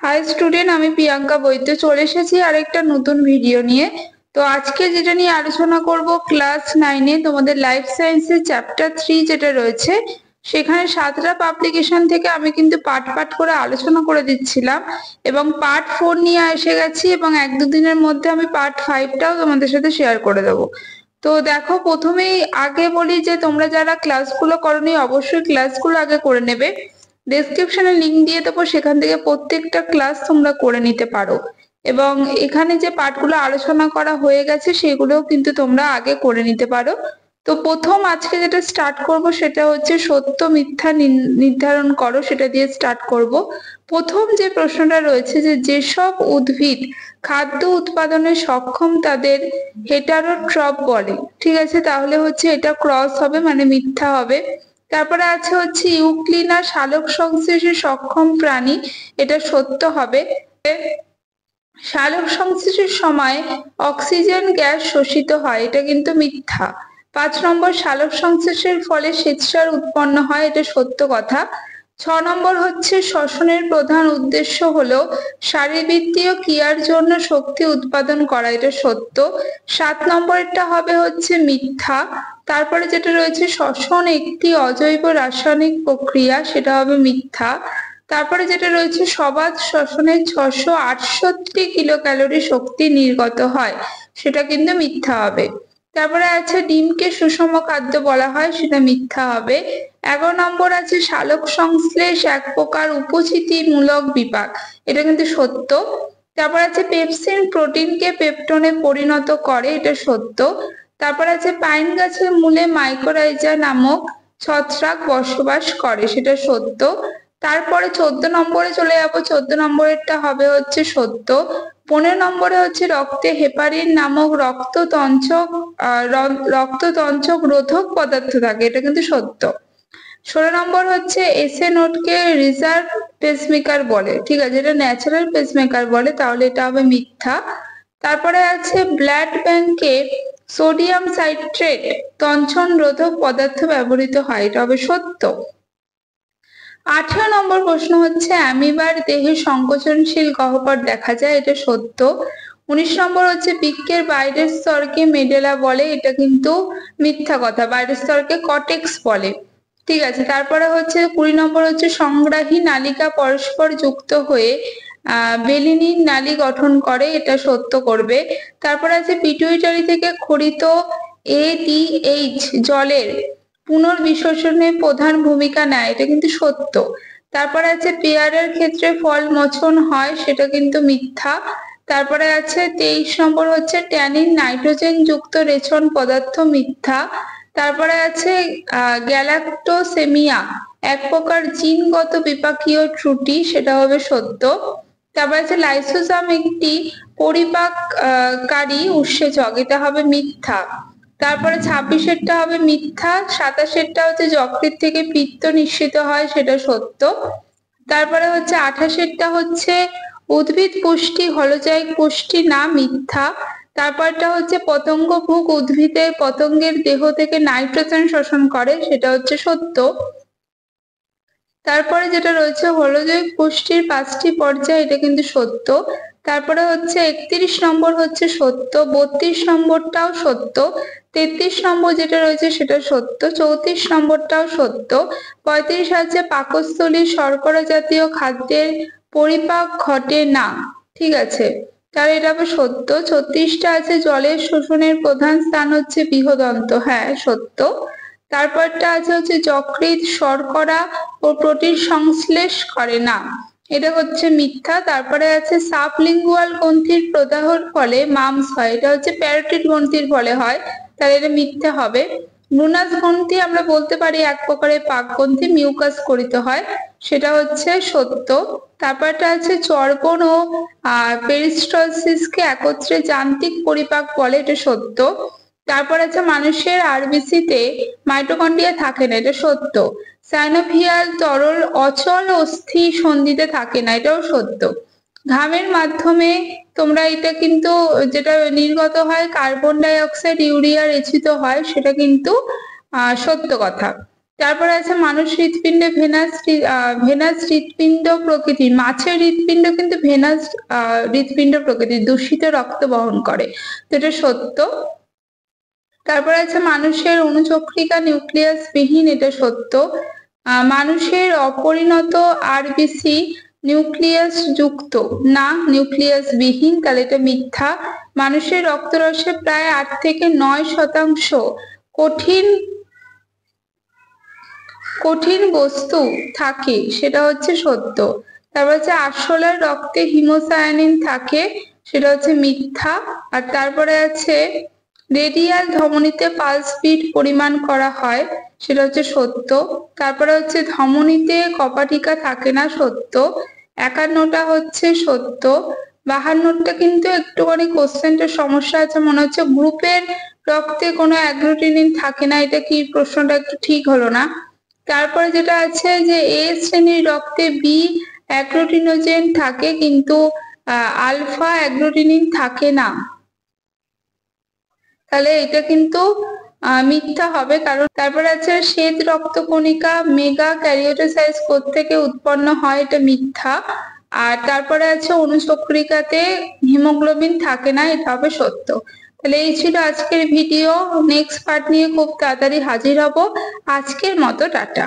High student, আমি প্রিয়াঙ্কা বৈদ্য চলে এসেছি আরেকটা নতুন ভিডিও নিয়ে। তো আজকে যেটা নিয়ে আলোচনা করব, ক্লাস 9-এ তোমাদের লাইফ সায়েন্সের চ্যাপ্টার 3 যেটা রয়েছে, সেখানে 7টা পাবলিকেশন থেকে আমি কিন্তু পার্ট পার্ট করে আলোচনা করে দিচ্ছিলাম এবং পার্ট 4 নিয়ে এসে গেছি এবং 1-2 দিনের মধ্যে আমি পার্ট 5টাও তোমাদের সাথে শেয়ার করে দেবো। তো দেখো, প্রথমেই আগে বলি যে তোমরা যারা ক্লাসগুলো করোনি অবশ্যই ক্লাসগুলো আগে করে নেবে। ডেসক্রিপশনে লিংক দিয়ে দেবো, সেখান থেকে প্রত্যেকটা ক্লাস তোমরা করে নিতে পারো এবং এখানে যে পার্টগুলো আলোচনা করা হয়ে গেছে সেগুলোও কিন্তু তোমরা আগে করে নিতে পারো। তো প্রথম আজকে যেটা স্টার্ট করব সেটা হচ্ছে সত্য মিথ্যা নির্ধারণ করো, সেটা দিয়ে স্টার্ট করব। প্রথম যে প্রশ্নটা রয়েছে যে যেসব উদ্ভিদ খাদ্য উৎপাদনে সক্ষম তাদের হেটারোট্রফ বলে, ঠিক আছে, তাহলে হচ্ছে এটা ক্রস হবে, মানে মিথ্যা হবে। তারপরে আছে হচ্ছে ইউক্লিনা সালোক সংশ্লেষে সক্ষম প্রাণী, এটা সত্য হবে। সালোক সংশ্লেষের সময় অক্সিজেন গ্যাস শোষিত হয়, এটা কিন্তু মিথ্যা। 5 নম্বর, সালোক সংশ্লেষের ফলে শ্বেতসার উৎপন্ন হয়, এটা সত্য কথা। 6 নম্বর হচ্ছে শ্বসনের প্রধান উদ্দেশ্য হলো শারীরবৃত্তীয় ক্রিয়ার জন্য শক্তি উৎপাদন করা, এটা সত্য। 7 নম্বরটা হবে হচ্ছে মিথ্যা। তারপরে যেটা রয়েছে শ্বসন একটি অজৈব রাসায়নিক প্রক্রিয়া, সেটা হবে মিথ্যা। তারপরে যেটা রয়েছে সবাত শ্বসনে 668 কিলো ক্যালোরি শক্তি নির্গত হয়, সেটা কিন্তু মিথ্যা হবে। তারপরে আছে ডিমকে সুষম খাদ্য বলা হয়, সেটা মিথ্যা হবে। 11 নম্বর আছে সালোক সংশ্লেষ এক প্রকার উপচিতিমূলক বিপাক, এটা কিন্তু সত্য। তারপর আছে পেপসিন প্রোটিনকে পেপটোনে পরিণত করে, এটা সত্য। তারপর আছে পাইন গাছের মূলে মাইকোরাইজা নামক ছত্রাক বসবাস করে, সেটা সত্য। তারপরে 14 নম্বরে চলে যাবো, 14 নম্বরেরটা হবে হচ্ছে সত্য। 15 নম্বরে হচ্ছে রক্তে হেপারিন নামক রক্ততঞ্চক রোধক পদার্থ থাকে, এটা কিন্তু সত্য। 16 নম্বর হচ্ছে এসএ নোটকে রিজার্ভ পেসমেকার বলে, ঠিক আছে, এটা ন্যাচারাল পেসমেকার বলে, তাহলে এটা হবে মিথ্যা। তারপরে আছে ব্লাড ব্যাংকে সোডিয়াম সাইট্রেট তঞ্চন রোধক পদার্থ ব্যবহৃত হয়, এটা হবে সত্য। 18 নম্বর প্রশ্ন হচ্ছে অ্যামিবার দেহে সংকোচনশীল গহ্বর দেখা যায়, এটা সত্য। 19 নম্বর হচ্ছে বৃক্কের বাইরের স্তরকে মেডেলা বলে, এটা কিন্তু মিথ্যা কথা, বাইরের স্তরকে কটেক্স বলে, ঠিক আছে। তারপরে হচ্ছে 20 নম্বর হচ্ছে সংগ্রাহী নালিকা পরস্পর যুক্ত হয়ে বেলিনিন নালী গঠন করে, এটা সত্য করবে। তারপর আছে পিটুইটারি থেকে খরিত এডিএইচ জলের পুনর্বিশোষণে প্রধান ভূমিকা নেয়, এটা কিন্তু সত্য। তারপরে আছে পেয়ারের ক্ষেত্রে ফল মোচন হয়, সেটা কিন্তু মিথ্যা। তারপরে আছে 23 নম্বর হচ্ছে ট্যানিন নাইট্রোজেন যুক্ত রেচন পদার্থ, মিথ্যা। তারপরে আছে গ্যালাক্টোসেমিয়া এক প্রকার জিনগত বিপাকীয় ত্রুটি, সেটা হবে সত্য। তারপর আছে লাইসোজাম একটি পরিপাককারী উৎসেচক, এটা হবে মিথ্যা। তারপরে 26-এরটা হবে মিথ্যা। 27-এরটা হচ্ছে যকৃৎ থেকে পিত্ত নিঃসৃত হয়, সেটা সত্য। তারপরে হচ্ছে 28-এরটা হচ্ছে উদ্ভিদ পুষ্টি হলোজাইক পুষ্টি না, মিথ্যা। তারপরটা হচ্ছে পতঙ্গভুক উদ্ভিদের পতঙ্গের দেহ থেকে নাইট্রোজেন শোষণ করে, সেটা হচ্ছে সত্য। তারপরে যেটা রয়েছে হলোজৈব পুষ্টির 5টি পর্যায়, এটা কিন্তু সত্য। তারপরে হচ্ছে 31 নম্বর হচ্ছে সত্য, 32 নম্বরটাও সত্য, 33 নম্বর যেটা রয়েছে সেটা সত্য, 34 নম্বরটাও সত্য। 35 আছে পাকস্থলী শর্করা জাতীয় খাদ্যের পরিপাক ঘটে না, ঠিক আছে, তাহলে এটা হবে সত্য। 36টা আছে জলের শোষণের প্রধান স্থান হচ্ছে বৃহদন্ত, হ্যাঁ সত্য। তারপরটা আছে হচ্ছে যকৃৎ শর্করা ও প্রোটিন সংশ্লেষ করে না, এটা হচ্ছে মিথ্যা। তারপরে আছে সাবলিঙ্গুয়াল গ্রন্থির প্রদাহর ফলে মামস হয়, এটা হচ্ছে প্যারোটিড গ্রন্থির ফলে হয়, তাহলে এটা মিথ্যা হবে। ব্রুনাস গ্রন্থি আমরা বলতে পারি এক প্রকারের পাক গ্রন্থি, মিউকাস করিত হয়, সেটা হচ্ছে সত্য। তারপরটা আছে চর্বণ ও পেরিস্টলসিসকে একত্রে যান্ত্রিক পরিপাক বলে, এটা সত্য। তারপর আছে মানুষের আরবিসিতে মাইটোকন্ড্রিয়া থাকে না, এটা সত্য। সাইনোভিয়াল তরল অচল অস্থি সন্ধিতে থাকে না, এটাও সত্য। ঘামের মাধ্যমে তোমরা এটা কিন্তু যেটা নির্গত হয় কার্বন ডাই অক্সাইড ইউরিয়া রেচিত হয়, সেটা কিন্তু সত্য কথা। তারপরে আছে মানুষ হৃৎপিণ্ডে ভেনাস হৃৎপিণ্ড প্রকৃতির, মাছের হৃৎপিণ্ড কিন্তু ভেনাস হৃৎপিণ্ড প্রকৃতির, দূষিত রক্ত বহন করে, তো এটা সত্য। তারপরে আছে মানুষের অনুচক্রিকা নিউক্লিয়াস বিহীন, এটা সত্য। মানুষের অপরিণত আরবিসি নিউক্লিয়াস যুক্ত না, নিউক্লিয়াস বিহীন, তাহলে এটা মিথ্যা। মানুষের রক্তরসে প্রায় 8 থেকে 9% কঠিন বস্তু থাকে, সেটা হচ্ছে সত্য। তারপর হচ্ছে আরশোলার রক্তে হিমোসায়ানিন থাকে, সেটা হচ্ছে মিথ্যা। আর তারপরে আছে রেডিয়াল ধমনীতে পালস বিট পরিমাণ করা হয়, সেটা হচ্ছে সত্য। তারপরে হচ্ছে ধমনীতে কপাটিকা থাকে না, সত্য। 51টা হচ্ছে সত্য। 52টা কিন্তু একটুখানি কোশ্চেনটার সমস্যা আছে, মনে হচ্ছে গ্রুপের রক্তে কোনো অ্যাগ্লুটিনিন থাকে না, এটা কি প্রশ্নটা একটু ঠিক হলো না। তারপরে যেটা আছে যে এ শ্রেণীর রক্তে বি অ্যাগ্লুটিনোজেন থাকে কিন্তু আলফা অ্যাগ্লুটিনিন থাকে না, তাহলে এটা কিন্তু মিথ্যা হবে। কারণ তারপরে আছে শ্বেত রক্তকণিকা মেগা ক্যারিওটাইসাইজ থেকে উৎপন্ন হয়, এটা মিথ্যা। আর তারপরে আছে অনুচক্রিকাতে হিমোগ্লোবিন থাকে না, এটা হবে সত্য। তাহলে এই ছিল আজকের ভিডিও। নেক্সট পার্ট নিয়ে খুব তাড়াতাড়ি হাজির হব। আজকের মতো টাটা।